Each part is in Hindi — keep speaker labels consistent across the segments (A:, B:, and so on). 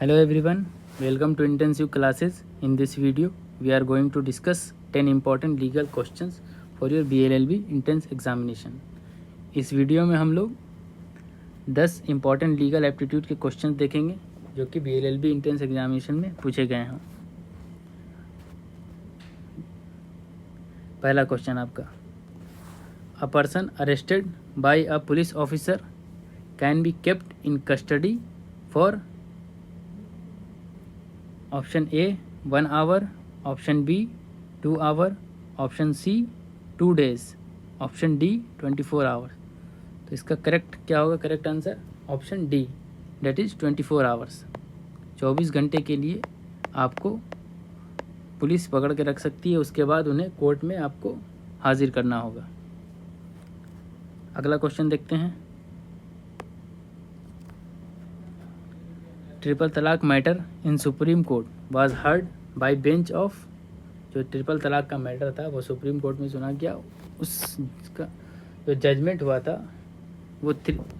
A: Hello everyone, welcome to intensive classes. In this video, we are going to discuss 10 important legal questions for your BLLB entrance examination. इस वीडियो में हम लोग 10 इम्पॉर्टेंट लीगल एप्टीट्यूड के क्वेश्चंस देखेंगे जो कि BLLB इंट्रेंस एग्जामिनेशन में पूछे गए हैं। पहला क्वेश्चन आपका, a person arrested by a police officer can be kept in custody for option A 1 hour, option B 2 hour, option C 2 days, option D 24 hours. तो इसका करेक्ट क्या होगा? Correct answer option D, that is 24 hours. 24 घंटे के लिए आपको पुलिस पकड़ के रख सकती है, उसके बाद उन्हें कोर्ट में आपको हाजिर करना होगा। अगला क्वेश्चन देखते हैं, ट्रिपल तलाक matter in supreme court was heard by bench of. जो ट्रिपल तलाक का मैटर था वो सुप्रीम कोर्ट में सुना गया, उसका जो जजमेंट हुआ था वो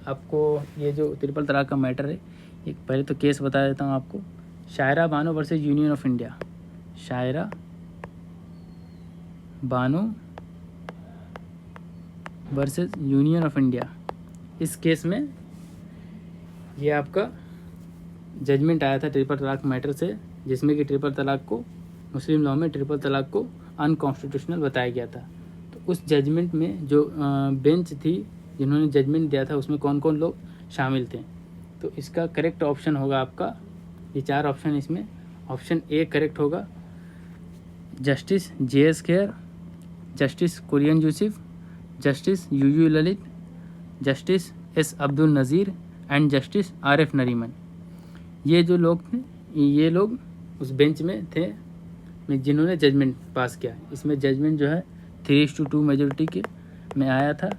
A: आपको ये जो ट्रिपल तलाक का मैटर है, एक पहले तो केस बता देता हूँ आपको। Shayara Bano versus union of India, Shayara Bano versus union of India. इस केस में ये आपका जजमेंट आया था ट्रिपल तलाक मैटर से, जिसमें कि ट्रिपल तलाक को मुस्लिम लॉ में ट्रिपल तलाक को अनकॉन्स्टिट्यूशनल बताया गया था। तो उस जजमेंट में जो बेंच थी जिन्होंने जजमेंट दिया था उसमें कौन कौन लोग शामिल थे। तो इसका करेक्ट ऑप्शन होगा आपका, ये 4 ऑप्शन इसमें, ऑप्शन ए करेक्ट होगा, justice JS Khehar, justice Kurian Yusuf, justice UU Lalit, justice S Abdul Nazeer and justice RF Nariman. ये जो लोग थे, ये लोग उस बेंच में थे जिन्होंने जजमेंट पास किया। इसमें जजमेंट जो है 3:2 मेजोरिटी के में आया था।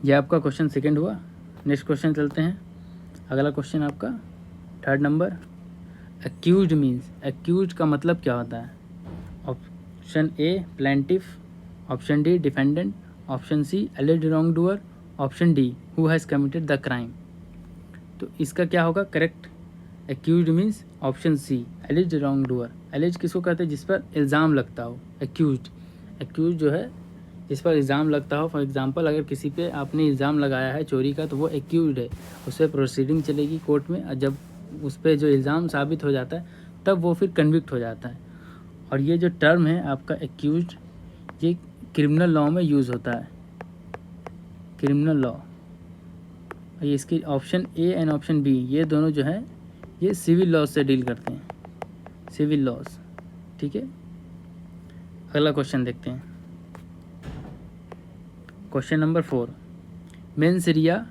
A: यह आपका क्वेश्चन सेकंड हुआ। नेक्स्ट क्वेश्चन चलते हैं। अगला क्वेश्चन आपका 3rd number, accused means, accused का मतलब क्या होता है? Option A plaintiff, option D defendant, option C alleged wrong doer, option D who has committed the crime. तो इसका क्या होगा correct? Accused means option C alleged wrong doer. Allege किसको कहते हैं? जिस पर इल्ज़ाम लगता हो। एक्यूज्ड, एक्यूज जो है जिस पर इल्ज़ाम लगता हो। फॉर एग्जांपल अगर किसी पे आपने इल्ज़ाम लगाया है चोरी का तो वो एक्यूज्ड है, उस पर प्रोसीडिंग चलेगी कोर्ट में, और जब उस पर जो इल्ज़ाम साबित हो जाता है तब वो फिर कन्विक्ट हो जाता है। और ये जो टर्म है आपका एक्यूज्ड, ये क्रिमिनल लॉ में यूज़ होता है, क्रिमिनल लॉ। ये इसकी option A and option B ये दोनों जो है ये सिविल लॉज से डील करते हैं, सिविल लॉज। ठीक है, अगला क्वेश्चन देखते हैं। Question number 4, mains Riya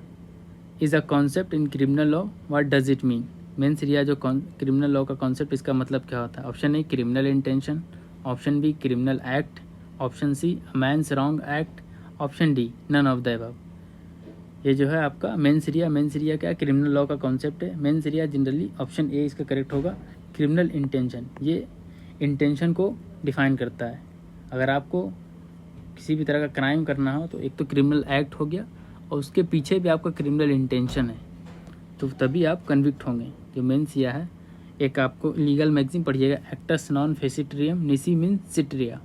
A: is a concept in criminal law, what does it mean? Mains रिया जो क्रिमिनल लॉ का कॉन्सेप्ट, इसका मतलब क्या होता है? Option A criminal intention, option B criminal act, option C man's wrong act, option D none of the above. ये जो है आपका मेंस रिया, मेंस रिया क्या क्रिमिनल लॉ का कॉन्सेप्ट है। Mens rea generally option A इसका करेक्ट होगा, क्रिमिनल इंटेंशन। ये इंटेंशन को डिफाइन करता है। अगर आपको किसी भी तरह का क्राइम करना हो तो एक तो क्रिमिनल एक्ट हो गया और उसके पीछे भी आपका क्रिमिनल इंटेंशन है, तो तभी आप कन्विक्ट होंगे। जो मेंस रिया है, एक आपको लीगल मैगजीन पढ़िएगा, एक्टस नॉन फेसिट्रियम निसी मीन्स सिट्रिया,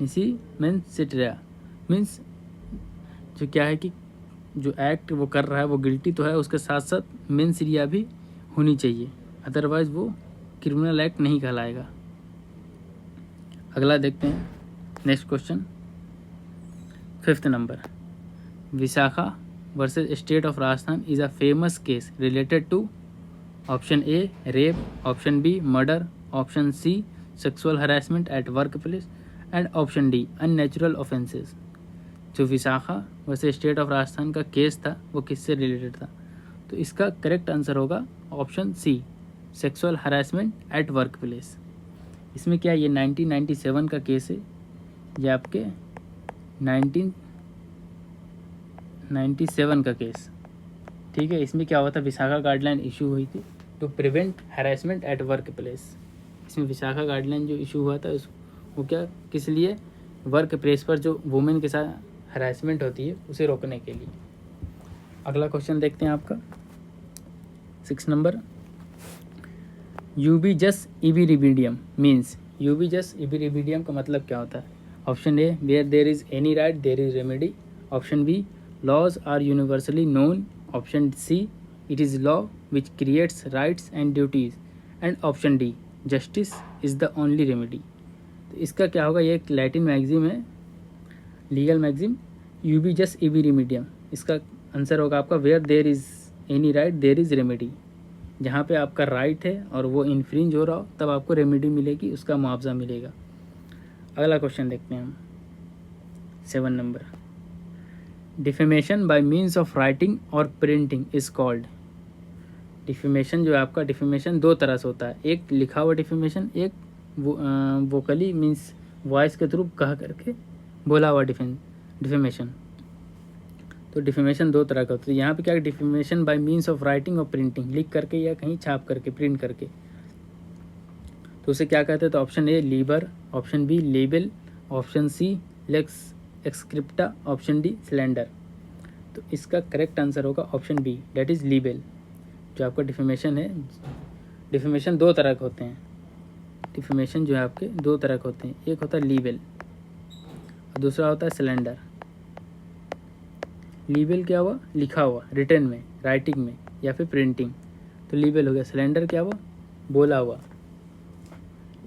A: निसी मीन्स सिट्रिया मीन्स जो क्या है कि जो एक्ट वो कर रहा है वो गिल्टी तो है, उसके साथ साथ मेंस रिया भी होनी चाहिए, अदरवाइज वो क्रिमिनल एक्ट नहीं कहलाएगा। अगला देखते हैं, next question 5th number, Vishakha versus state of Rajasthan is a famous case related to. Option A rape, option B murder, option C sexual harassment at work place and option D unnatural offences. जो Vishakha versus state of Rajasthan का केस था वो किससे रिलेटेड था? तो इसका करेक्ट आंसर होगा option C sexual harassment at work place. इसमें क्या, ये 1997 का केस है, ये आपके 1997 का केस। ठीक है, इसमें क्या हुआ था, विशाखा गाइडलाइन इशू हुई थी to prevent harassment at work place. इसमें विशाखा गाइडलाइन जो इशू हुआ था वो क्या, किस लिए? वर्क प्लेस पर जो वुमेन के साथ हरासमेंट होती है उसे रोकने के लिए। अगला क्वेश्चन देखते हैं आपका 6 नंबर, यूबीजस इबिरिबिडियम मीन्स, यूबीजस इबिरिबिडियम का मतलब क्या होता है? Option A, where there is any right there is remedy. Option B, laws are universally known. Option C, it is law which creates rights and duties. And option D, justice is the only remedy. तो इसका क्या होगा? ये एक लैटिन मैगजीम है, लीगल मैगजीम, यूबीजस इबिरिमिडियम। इसका आंसर होगा आपका where there is any right there is remedy. जहाँ पे आपका राइट है और वो इन्फ्रिंज हो रहा हो तब आपको रेमेडी मिलेगी, उसका मुआवजा मिलेगा। अगला क्वेश्चन देखते हैं हम, 7 number, defamation bye means of writing और प्रिंटिंग इज कॉल्ड। डिफेमेशन जो है आपका, डिफेमेशन दो तरह से होता है, एक लिखा हुआ डिफेमेशन, एक वोकली मीन्स वॉइस के थ्रू कह करके बोला हुआ डिफेमेशन। तो डिफेमेशन दो तरह का होता है। यहाँ पे क्या, defamation bye means of writing और प्रिंटिंग, लिख करके या कहीं छाप करके, प्रिंट करके, तो उसे क्या कहते हैं? तो ऑप्शन ए लीबर, option B libel, option C लेक्स एक्सक्रिप्टा, ऑप्शन डी सिलेंडर। तो इसका करेक्ट आंसर होगा option B, that is libel. जो आपका डिफेमेशन है, डिफेमेशन दो तरह के होते हैं। डिफेमेशन जो है आपके दो तरह के होते हैं, एक होता है लीबल और दूसरा होता है सिलेंडर। लीबल क्या हुआ? लिखा हुआ, रिटन में, राइटिंग में या फिर प्रिंटिंग, तो लीबल हो गया। सिलेंडर क्या हुआ? बोला हुआ,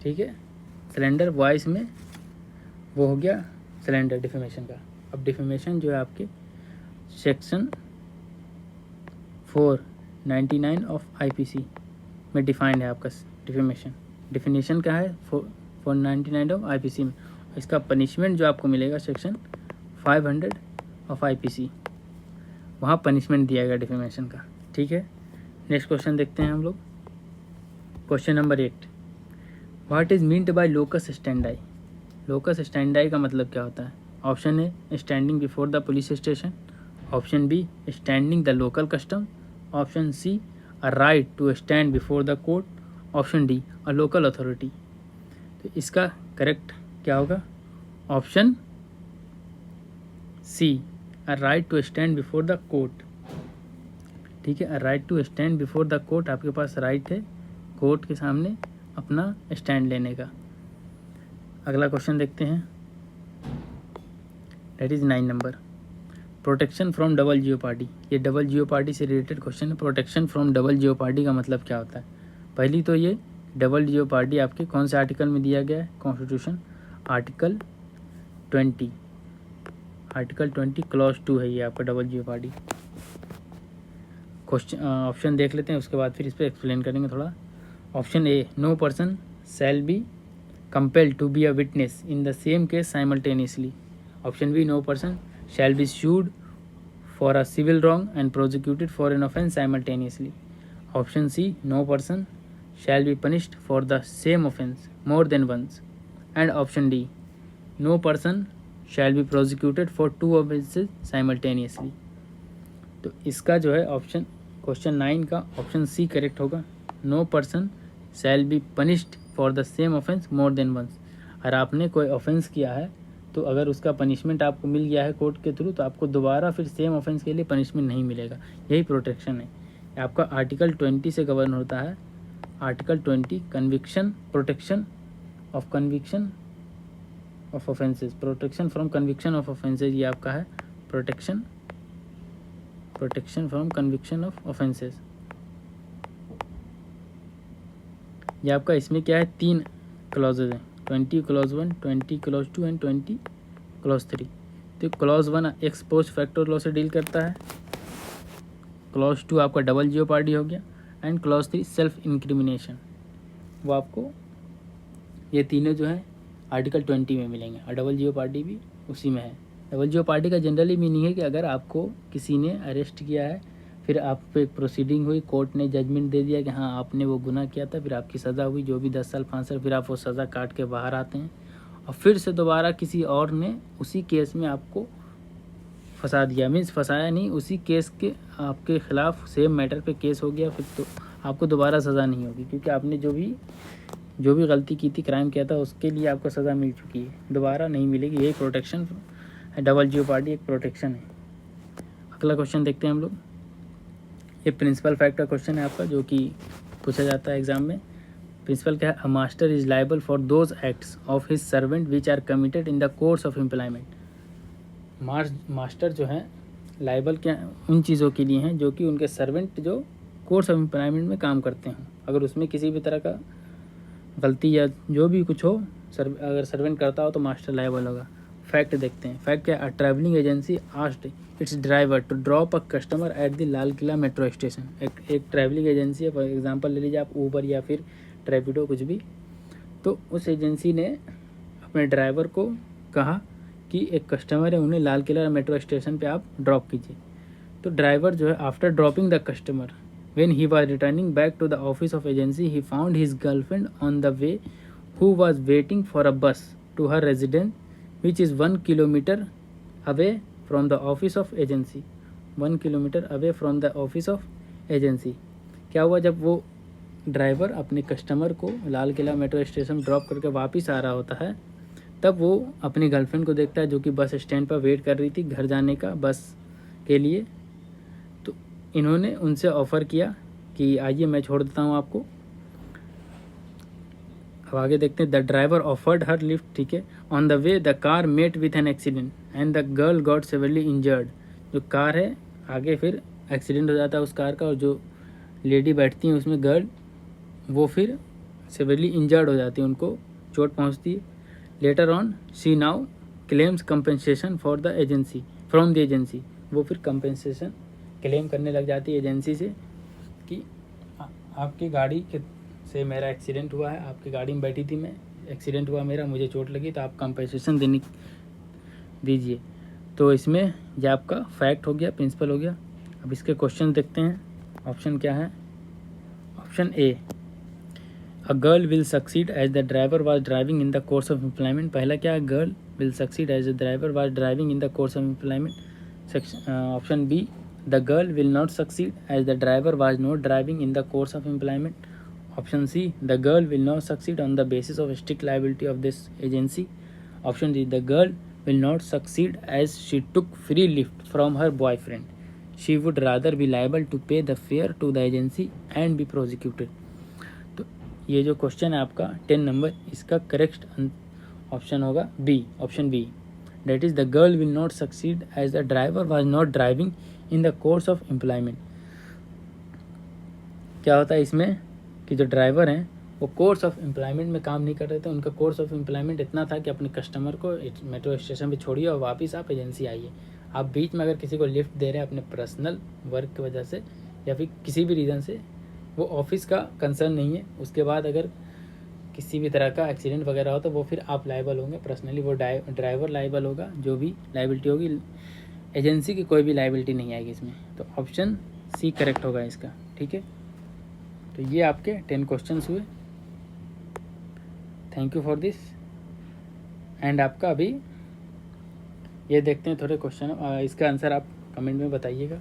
A: ठीक है। सिलेंडर वॉइस में, वो हो गया सिलेंडर डिफेमेशन का। अब डिफेमेशन जो है आपके सेक्शन 499 ऑफ आईपीसी में डिफाइंड है आपका डिफेमेशन। डिफिनेशन क्या है? 499 ऑफ आईपीसी में। इसका पनिशमेंट जो आपको मिलेगा सेक्शन 500 ऑफ आईपीसी, वहाँ पनिशमेंट दिया गया डिफेमेशन का, ठीक है। नेक्स्ट क्वेश्चन देखते हैं हम लोग, question number 8, what is meant by locus standi. Locus standi का मतलब क्या होता है? Option A standing before the police station, option B standing the local custom, option C a right to stand before the court, option D a local authority. तो इसका करेक्ट क्या होगा? Option C, a right to stand before the court, ठीक है। A right to stand before the court, आपके पास राइट है कोर्ट के सामने अपना स्टैंड लेने का। अगला क्वेश्चन देखते हैं, that is 9 number, protection from double jeopardy. ये डबल जियोपार्डी से रिलेटेड क्वेश्चन है। प्रोटेक्शन फ्रॉम डबल जियोपार्डी का मतलब क्या होता है? पहली तो ये डबल जियोपार्डी आपके कौन से आर्टिकल में दिया गया है? कॉन्स्टिट्यूशन आर्टिकल 20, आर्टिकल 20 क्लॉज 2 है ये आपका डबल जियोपार्डी। क्वेश्चन ऑप्शन देख लेते हैं, उसके बाद फिर इस पर एक्सप्लेन करेंगे थोड़ा। Option A, no person shall be compelled to be a witness in the same case simultaneously. Option B, no person shall be sued for a civil wrong and prosecuted for an offence simultaneously. Option C, no person shall be punished for the same offence more than once. And option D, no person shall be prosecuted for two offences simultaneously. तो इसका जो है ऑप्शन, क्वेश्चन 9 का ऑप्शन सी करेक्ट होगा। No person shall be punished for the same offence more than once. अगर आपने कोई ऑफेंस किया है तो अगर उसका पनिशमेंट आपको मिल गया है कोर्ट के थ्रू, तो आपको दोबारा फिर सेम ऑफेंस के लिए पनिशमेंट नहीं मिलेगा। यही प्रोटेक्शन है। आपका आर्टिकल 20 से गवर्न होता है। Article 20 conviction, protection of conviction of offences, protection from conviction of offences, ये आपका है protection, protection from conviction of offences. ये आपका इसमें क्या है? 3 क्लॉजेज हैं, 20 क्लॉज 1, 20 क्लॉज 2 एंड 20 क्लॉज 3। तो clause 1 x post factor law से डील करता है, क्लॉज 2 आपका डबल जियोपार्डी हो गया, एंड क्लॉज 3 सेल्फ इंक्रिमिनेशन। वो आपको ये तीनों जो है आर्टिकल 20 में मिलेंगे, और डबल जियोपार्डी भी उसी में है। डबल जियोपार्डी का जनरली मीनिंग है कि अगर आपको किसी ने अरेस्ट किया है, फिर आप पे एक प्रोसीडिंग हुई, कोर्ट ने जजमेंट दे दिया कि हाँ आपने वो गुनाह किया था, फिर आपकी सज़ा हुई जो भी 10 साल 5 साल, फिर आप वो सज़ा काट के बाहर आते हैं और फिर से दोबारा किसी और ने उसी केस में आपको फंसा दिया, मीन्स फंसाया नहीं, उसी केस के आपके ख़िलाफ़ सेम मैटर पे केस हो गया, फिर तो आपको दोबारा सज़ा नहीं होगी, क्योंकि आपने जो भी गलती की थी, क्राइम किया था, उसके लिए आपको सज़ा मिल चुकी है, दोबारा नहीं मिलेगी। यही प्रोटेक्शन, डबल जियोपार्डी एक प्रोटेक्शन है। अगला क्वेश्चन देखते हैं हम लोग, ये प्रिंसिपल फैक्ट का क्वेश्चन है आपका, जो कि पूछा जाता है एग्जाम में। प्रिंसिपल क्या है? A master is liable for those acts of his servant which are committed in the course of employment. Master जो है लायबल क्या उन चीज़ों के लिए हैं जो कि उनके सर्वेंट जो कोर्स ऑफ एम्प्लॉयमेंट में काम करते हैं, अगर उसमें किसी भी तरह का गलती या जो भी कुछ हो, अगर सर्वेंट करता हो तो मास्टर लायबल होगा। फैक्ट देखते हैं। फैक्ट क्या? A travelling agency asked its driver to drop a customer at the Lal Qila metro station. एक ट्रैवलिंग एजेंसी है, फॉर एग्जांपल ले लीजिए आप ऊबर या फिर ट्रैपिडो कुछ भी। तो उस एजेंसी ने अपने ड्राइवर को कहा कि एक कस्टमर है, उन्हें लाल किला मेट्रो स्टेशन पे आप ड्रॉप कीजिए। तो ड्राइवर जो है after dropping the customer when he was returning back to the office of agency, he found his girlfriend on the way who was waiting for a bus to her residence which is 1 kilometer away from the office of agency। 1 kilometer away from the office of agency। क्या हुआ? जब वो ड्राइवर अपने कस्टमर को लाल किला मेट्रो स्टेशन ड्रॉप करके वापस आ रहा होता है, तब वो अपनी गर्लफ्रेंड को देखता है जो कि बस स्टैंड पर वेट कर रही थी घर जाने का बस के लिए। इन्होंने उनसे ऑफ़र किया कि आइए मैं छोड़ देता हूँ आपको। अब आगे देखते हैं। The driver offered her lift, ठीक है। On the way the car met with an accident and the girl got severely injured. जो कार है आगे फिर एक्सीडेंट हो जाता है उस कार का, और जो लेडी बैठती हैं उसमें गर्ल, वो फिर सेवरली इंजर्ड हो जाती है, उनको चोट पहुँचती है। Later on she now claims compensation for the agency from the agency. वो फिर कंपनसेशन क्लेम करने लग जाती है एजेंसी से कि आपकी गाड़ी के से मेरा एक्सीडेंट हुआ है, आपकी गाड़ी में बैठी थी मैं, एक्सीडेंट हुआ मेरा, मुझे चोट लगी, तो आप कंपनसेशन देने दीजिए। तो इसमें यह आपका फैक्ट हो गया, प्रिंसिपल हो गया। अब इसके क्वेश्चन देखते हैं। ऑप्शन क्या है? Option A, a girl will succeed as the driver was driving in the course of employment. पहला क्या है? Girl will succeed as the driver was driving in the course of employment. Option B, the girl will not succeed as the driver was not driving in the course of employment। Option C, the girl will not succeed on the basis of strict liability of this agency। Option D, the girl will not succeed as she took free lift from her boyfriend। She would rather be liable to pay the fare to the agency and be prosecuted। तो ये जो क्वेश्चन है आपका 10 नंबर, इसका करेक्ट ऑप्शन होगा B, option B. That is, the girl will not succeed as the driver was not driving in the course of employment। क्या होता है इसमें कि जो ड्राइवर हैं वो कोर्स ऑफ एम्प्लॉयमेंट में काम नहीं कर रहे थे। उनका कोर्स ऑफ एम्प्लॉयमेंट इतना था कि अपने कस्टमर को मेट्रो स्टेशन पे छोड़िए और वापस आप एजेंसी आइए। आप बीच में अगर किसी को लिफ्ट दे रहे हैं अपने पर्सनल वर्क की वजह से या फिर किसी भी रीज़न से, वो ऑफिस का कंसर्न नहीं है, उसके बाद अगर किसी भी तरह का एक्सीडेंट वगैरह हो तो वो फिर आप लायबल होंगे पर्सनली, वो ड्राइवर लायबल होगा। जो भी लायबिलिटी होगी, एजेंसी की कोई भी लायबिलिटी नहीं आएगी इसमें। तो ऑप्शन सी करेक्ट होगा इसका, ठीक है। तो ये आपके 10 क्वेश्चंस हुए। Thank you for this. And आपका अभी ये देखते हैं थोड़े क्वेश्चन, इसका आंसर आप कमेंट में बताइएगा।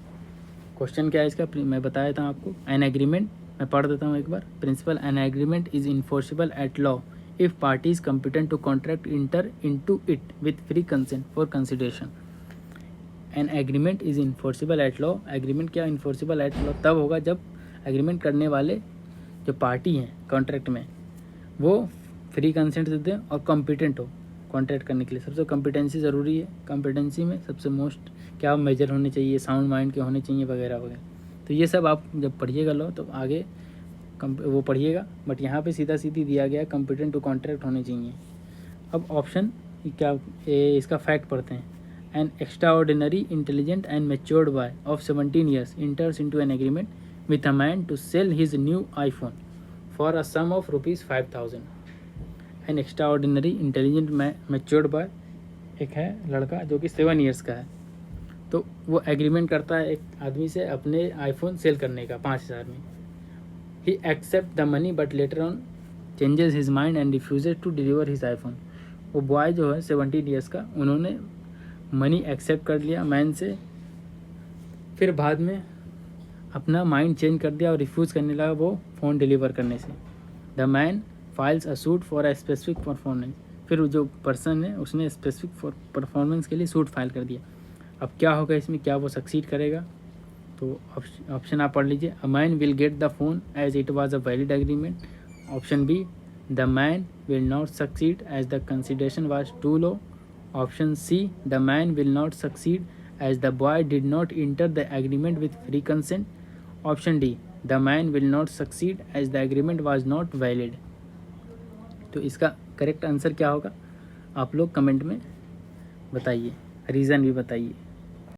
A: क्वेश्चन क्या है इसका मैं बताया था आपको। एन एग्रीमेंट, मैं पढ़ देता हूँ एक बार। Principle, an agreement is enforceable at law if parties competent to contract enter into it with free consent for consideration. An agreement is enforceable at law. Agreement क्या इन्फोर्सिबल एट लॉ तब होगा जब एग्रीमेंट करने वाले जो पार्टी हैं कॉन्ट्रैक्ट में वो फ्री कंसेंट दे दें और कॉम्पिटेंट हो कॉन्ट्रैक्ट करने के लिए। सबसे कॉम्पिटेंसी ज़रूरी है। कॉम्पिटेंसी में सबसे मोस्ट क्या मेजर होने चाहिए, साउंड माइंड के होने चाहिए वगैरह वगैरह। तो ये सब आप जब पढ़िएगा लॉ तो आगे वो पढ़िएगा। बट यहाँ पे सीधा सीधी दिया गया कॉम्पिटेंट टू कॉन्ट्रैक्ट होने चाहिए। अब ऑप्शन क्या इसका फैक्ट पढ़ते हैं। N extraordinary intelligent and matured boy of 17 years enters into an agreement with a man to sell his new iPhone for a sum of ₹5,000। N extraordinary intelligent matured boy एक है लड़का जो कि 7 years का है, तो वो एग्रीमेंट करता है एक आदमी से अपने आईफोन सेल करने का 5,000 में। He accept the money but later on changes his mind and refuses to deliver his iPhone. वो बॉय जो है 17 years का, उन्होंने मनी एक्सेप्ट कर लिया मैन से, फिर बाद में अपना माइंड चेंज कर दिया और रिफ्यूज़ करने लगा वो फ़ोन डिलीवर करने से। The man files a suit for a specific performance. फिर जो पर्सन है उसने स्पेसिफिक परफॉर्मेंस के लिए सूट फाइल कर दिया। अब क्या होगा इसमें, क्या वो सक्सीड करेगा तो ऑप्शन आप पढ़ लीजिए, a man will get the phone as it was a valid agreement. Option B, the man will not succeed as the consideration was too low. Option C, the man will not succeed as the boy did not enter the agreement with free consent. Option D, the man will not succeed as the agreement was not valid. तो इसका करेक्ट आंसर क्या होगा आप लोग कमेंट में बताइए, रीज़न भी बताइए।